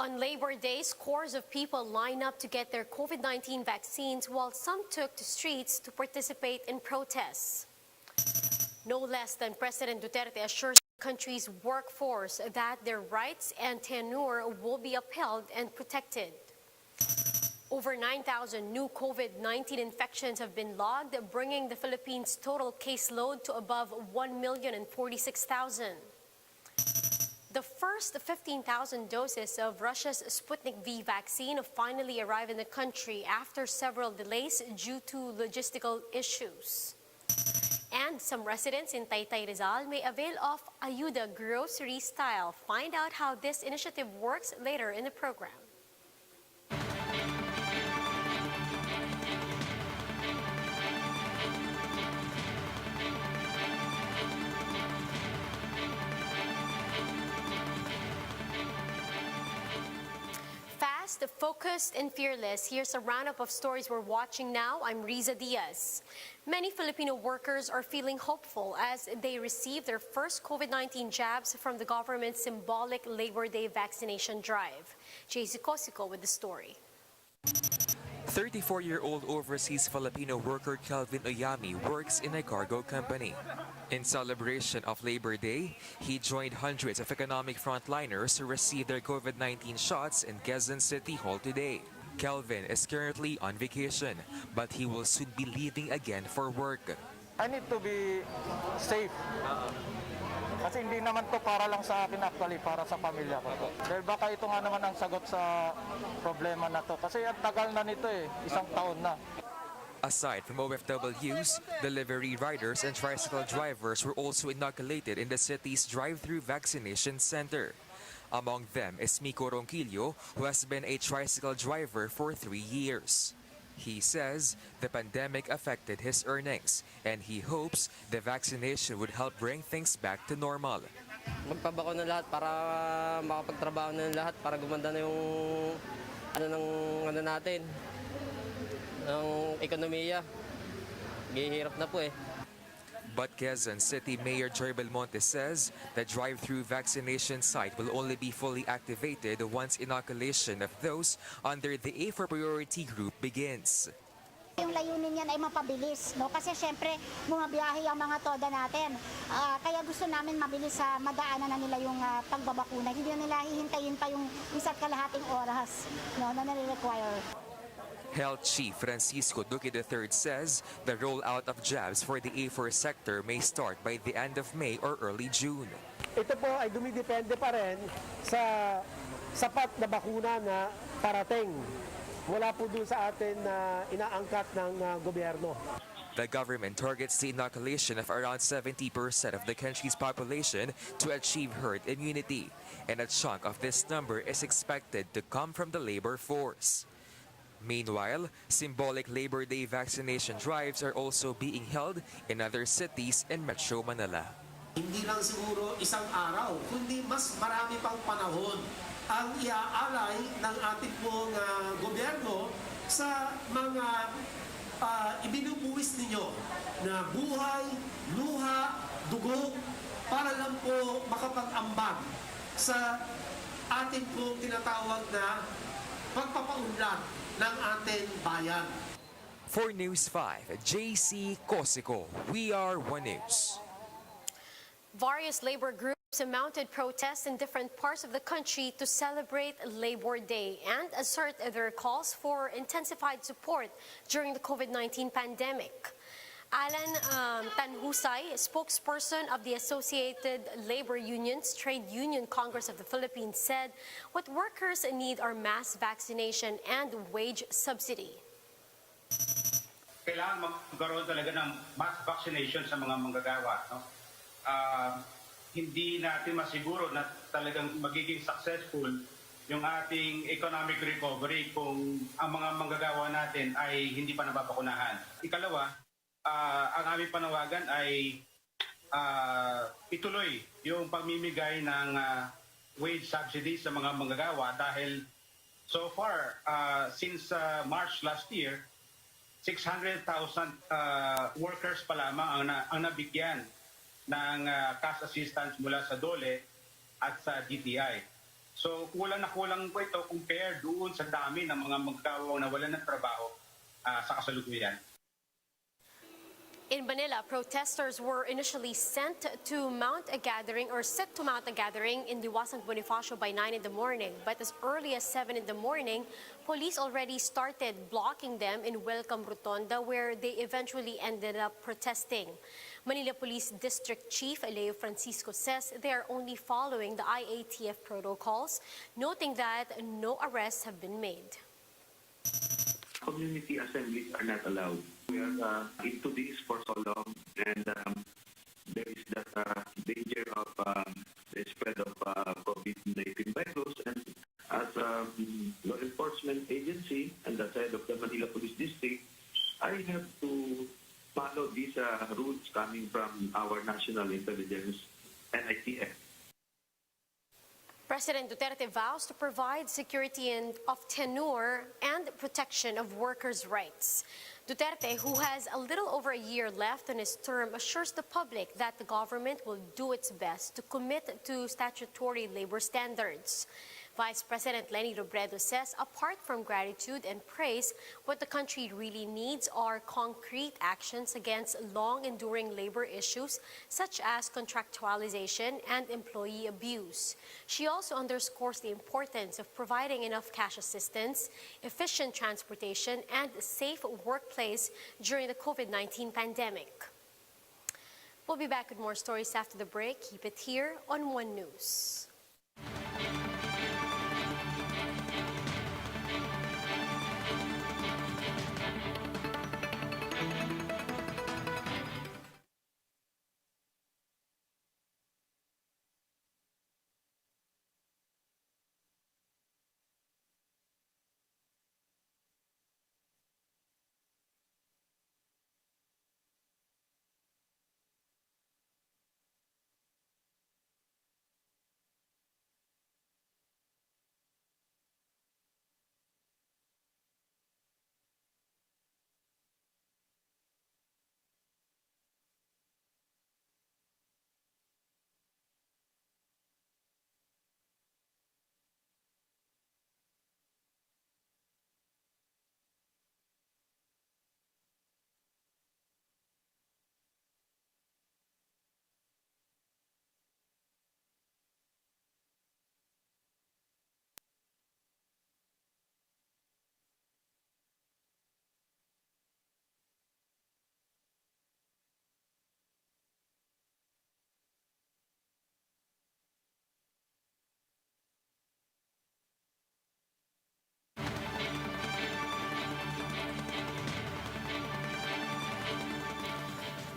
On Labor Day, scores of people line up to get their COVID-19 vaccines while some took to streets to participate in protests. No less than President Duterte assures the country's workforce that their rights and tenure will be upheld and protected. Over 9,000 new COVID-19 infections have been logged, bringing the Philippines' total caseload to above 1,046,000. The first 15,000 doses of Russia's Sputnik V vaccine finally arrived in the country after several delays due to logistical issues. And some residents in Taytay, Rizal may avail of Ayuda grocery style. Find out how this initiative works later in the program. Fast, focused, and fearless. Here's a roundup of stories we're watching now. I'm Rizal. Many Filipino workers are feeling hopeful as they receive their first COVID-19 jabs from the government's symbolic Labor Day vaccination drive. JC Cosico with the story. 34-year-old overseas Filipino worker Kelvin Oyami works in a cargo company. In celebration of Labor Day, he joined hundreds of economic frontliners who received their COVID-19 shots in Quezon City Hall today. Kelvin is currently on vacation, but he will soon be leaving again for work. I need to be safe. Kasi hindi naman to para lang sa akin actually, para sa pamilya ko. Dahil baka ito nga naman ang sagot sa problema na to. Kasi ang tagal na nito isang taon na. Aside from OFWs, delivery riders and tricycle drivers were also inoculated in the city's drive-through vaccination center. Among them is Miko Ronquillo, who has been a tricycle driver for 3 years. He says the pandemic affected his earnings and he hopes the vaccination would help bring things back to normal. Magpabako na lahat para makapagtrabaho na lahat para gumanda na yung natin. Ng ekonomiya. Gihirap na po eh. But Quezon City Mayor Joy Belmonte says the drive-through vaccination site will only be fully activated once inoculation of those under the A4 priority group begins. Yung layunin yan ay mapabilis, no? Kasi syempre bumabiyahe ang mga toda natin. Kaya gusto namin mabilis sa madaanan na nila yung pagbabakuna. Hindi na nila hihintayin pa yung isa't kalahating oras, no, na nire-require. Health Chief Francisco Duque III says the rollout of jabs for the A4 sector may start by the end of May or early June. Ito po ay dumidepende pa rin sa sapat na bakuna na parating. Wala po dun sa atin na inaangkat ng gobyerno. The government targets the inoculation of around 70% of the country's population to achieve herd immunity, and a chunk of this number is expected to come from the labor force. Meanwhile, symbolic Labor Day vaccination drives are also being held in other cities in Metro Manila. Hindi lang siguro isang araw, kundi mas marami pang panahon ang iaalay ng ating pong gobyerno sa mga ibinubuwis ninyo na buhay, luha, dugo, para lang po makapag-ambag sa ating pong tinatawag na pagpapaunlad ng ating bayan. For News 5, JC Cosico, we are One News. Various labor groups mounted protests in different parts of the country to celebrate Labor Day and assert their calls for intensified support during the COVID-19 pandemic. Alan Tanhusay, spokesperson of the Associated Labor Unions Trade Union Congress of the Philippines, said what workers need are mass vaccination and wage subsidy. Kailangan magkaroon talaga ng mass vaccination sa mga manggagawa. No? Hindi natin masiguro na talagang magiging successful yung ating economic recovery kung ang mga manggagawa natin ay hindi pa nababakunahan. Ikalawa, ang aming panawagan ay ituloy yung pagmimigay ng wage subsidy sa mga manggagawa dahil so far, since March last year, 600,000 workers pa lamang ang nabigyan ng cash assistance mula sa DOLE at sa DTI. So kulang na kulang po ito compared doon sa dami ng mga manggagawa na wala ng trabaho sa kasalukuyan. In Manila, protesters were initially sent to mount a gathering in Liwasang Bonifacio by 9 in the morning. But as early as 7 in the morning, police already started blocking them in Welcome Rotonda, where they eventually ended up protesting. Manila Police District Chief Leo Francisco says they are only following the IATF protocols, noting that no arrests have been made. Community assemblies are not allowed. We are into this for so long, and there is that danger of the spread of COVID-19 virus. And as law enforcement agency and the head of the Manila Police District, I have to follow these rules coming from our National Intelligence and ITF. President Duterte vows to provide security of tenure and protection of workers' rights. Duterte, who has a little over a year left on his term, assures the public that the government will do its best to commit to statutory labor standards. Vice President Leni Robredo says apart from gratitude and praise, what the country really needs are concrete actions against long-enduring labor issues such as contractualization and employee abuse. She also underscores the importance of providing enough cash assistance, efficient transportation, and a safe workplace during the COVID-19 pandemic. We'll be back with more stories after the break. Keep it here on One News.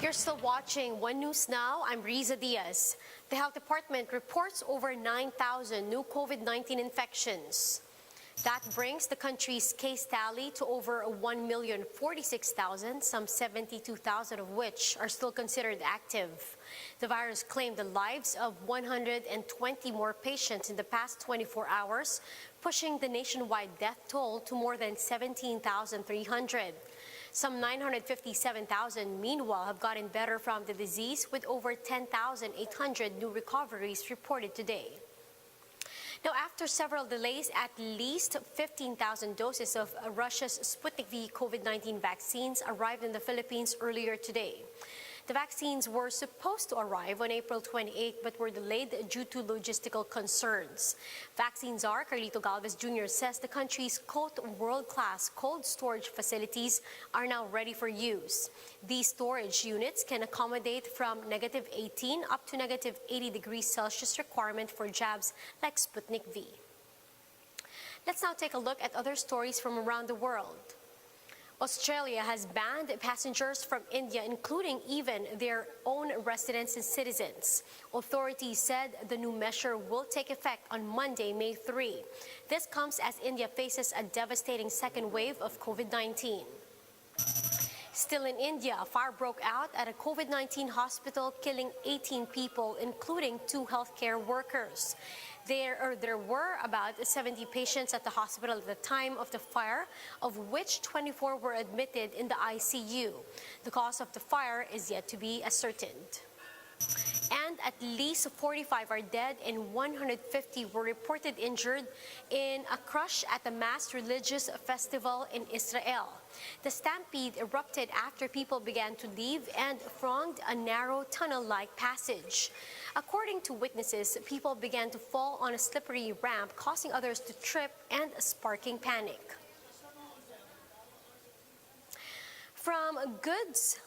You're still watching One News Now. I'm Riza Diaz. The Health Department reports over 9,000 new COVID-19 infections. That brings the country's case tally to over 1,046,000, some 72,000 of which are still considered active. The virus claimed the lives of 120 more patients in the past 24 hours, pushing the nationwide death toll to more than 17,300. Some 957,000, meanwhile, have gotten better from the disease, with over 10,800 new recoveries reported today. Now, after several delays, at least 15,000 doses of Russia's Sputnik V COVID-19 vaccines arrived in the Philippines earlier today. The vaccines were supposed to arrive on April 28, but were delayed due to logistical concerns. Vaccine czar Carlito Galvez Jr. says the country's, quote, world-class cold storage facilities are now ready for use. These storage units can accommodate from -18 up to -80 degrees Celsius requirement for jabs like Sputnik V. Let's now take a look at other stories from around the world. Australia has banned passengers from India, including even their own residents and citizens. Authorities said the new measure will take effect on Monday, May 3. This comes as India faces a devastating second wave of COVID-19. Still in India, a fire broke out at a COVID-19 hospital, killing 18 people, including 2 healthcare workers. There were about 70 patients at the hospital at the time of the fire, of which 24 were admitted in the ICU. The cause of the fire is yet to be ascertained. And at least 45 are dead and 150 were reported injured in a crush at a mass religious festival in Israel. The stampede erupted after people began to leave and thronged a narrow tunnel-like passage. According to witnesses, people began to fall on a slippery ramp, causing others to trip and sparking panic. From goods,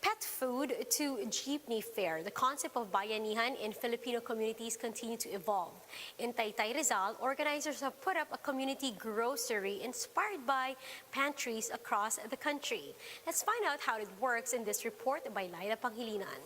pet food to jeepney fare, the concept of bayanihan in Filipino communities continue to evolve. In Taytay, Rizal, organizers have put up a community grocery inspired by pantries across the country. Let's find out how it works in this report by Laila Panghilinan.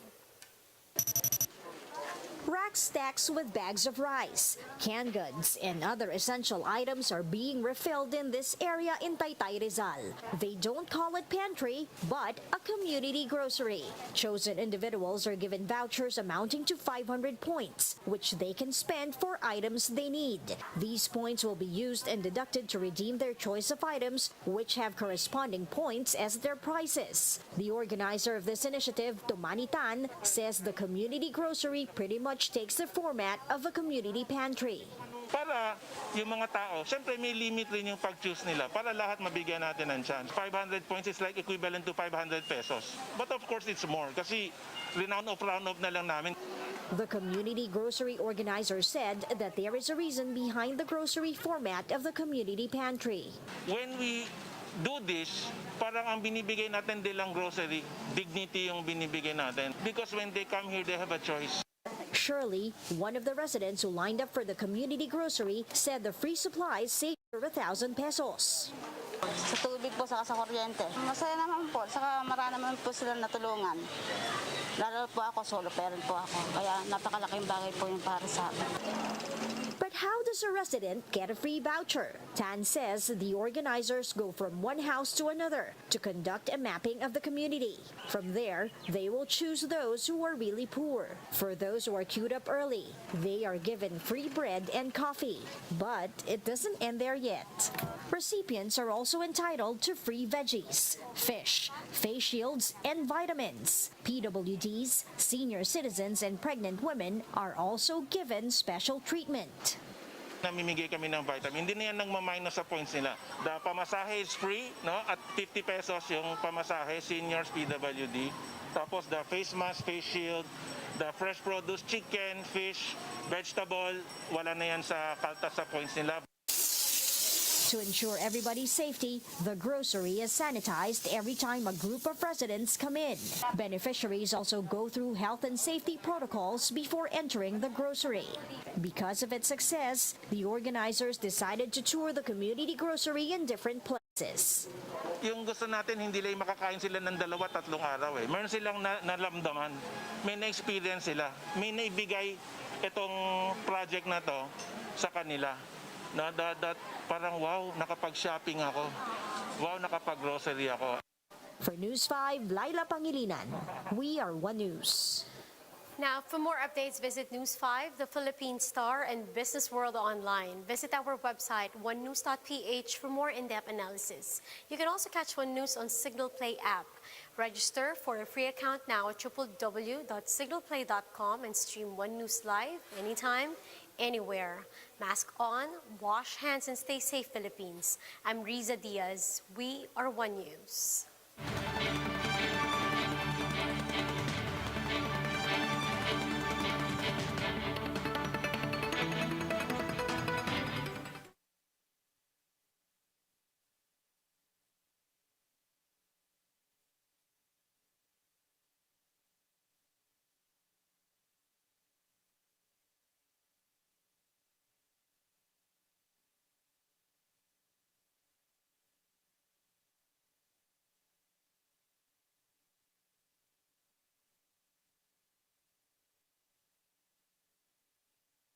Rack stacks with bags of rice, canned goods, and other essential items are being refilled in this area in Taytay, Rizal. They don't call it pantry, but a community grocery. Chosen individuals are given vouchers amounting to 500 points, which they can spend for items they need. These points will be used and deducted to redeem their choice of items, which have corresponding points as their prices. The organizer of this initiative, Tomani Tan, says the community grocery pretty much takes the format of a community pantry. Para yung mga tao, syempre may limit rin yung pag-choose nila para lahat mabigyan natin ng chance. 500 points is like equivalent to 500 pesos. But of course, it's more kasi round off na lang namin. The community grocery organizer said that there is a reason behind the grocery format of the community pantry. When we do this, parang ang binibigay natin nilang grocery, dignity yung binibigay natin. Because when they come here, they have a choice. Shirley, one of the residents who lined up for the community grocery, said the free supplies saved her 1,000 pesos. Sa tubig po, saka sa kuryente. Masaya naman po, saka marami naman po sila natulungan. Lalo po ako, solo parent po ako. Kaya napakalaking bagay po yung para sa akin. But how does a resident get a free voucher? Tan says the organizers go from one house to another to conduct a mapping of the community. From there, they will choose those who are really poor. For those who are queued up early, they are given free bread and coffee. But it doesn't end there yet. Recipients are also entitled to free veggies, fish, face shields, and vitamins. PWDs, senior citizens, and pregnant women are also given special treatment. Namimigay kami ng vitamin. Hindi na yan nagmaminus sa points nila. The pamasahe is free, no? At 50 pesos yung pamasahe, seniors, PWD. Tapos the face mask, face shield, the fresh produce, chicken, fish, vegetable, wala na yan sa kaltas sa points nila. To ensure everybody's safety, the grocery is sanitized every time a group of residents come in. Beneficiaries also go through health and safety protocols before entering the grocery. Because of its success, the organizers decided to tour the community grocery in different places. Yung gusto natin, hindi lang makakain sila ng 2-3 araw. Meron silang nalamdaman. May na-experience sila. May naibigay itong project na to sa kanila. That parang wow, nakapag-shopping ako. Wow, nakapag-grocery ako. For News 5, Laila Panghilinan. We are One News. Now, for more updates, visit News 5, the Philippine Star, and Business World Online. Visit our website, onenews.ph, for more in-depth analysis. You can also catch One News on Signal Play app. Register for a free account now at www.signalplay.com and stream One News live anytime, anywhere. Mask on, wash hands, and stay safe, Philippines. I'm Riza Diaz. We are One News.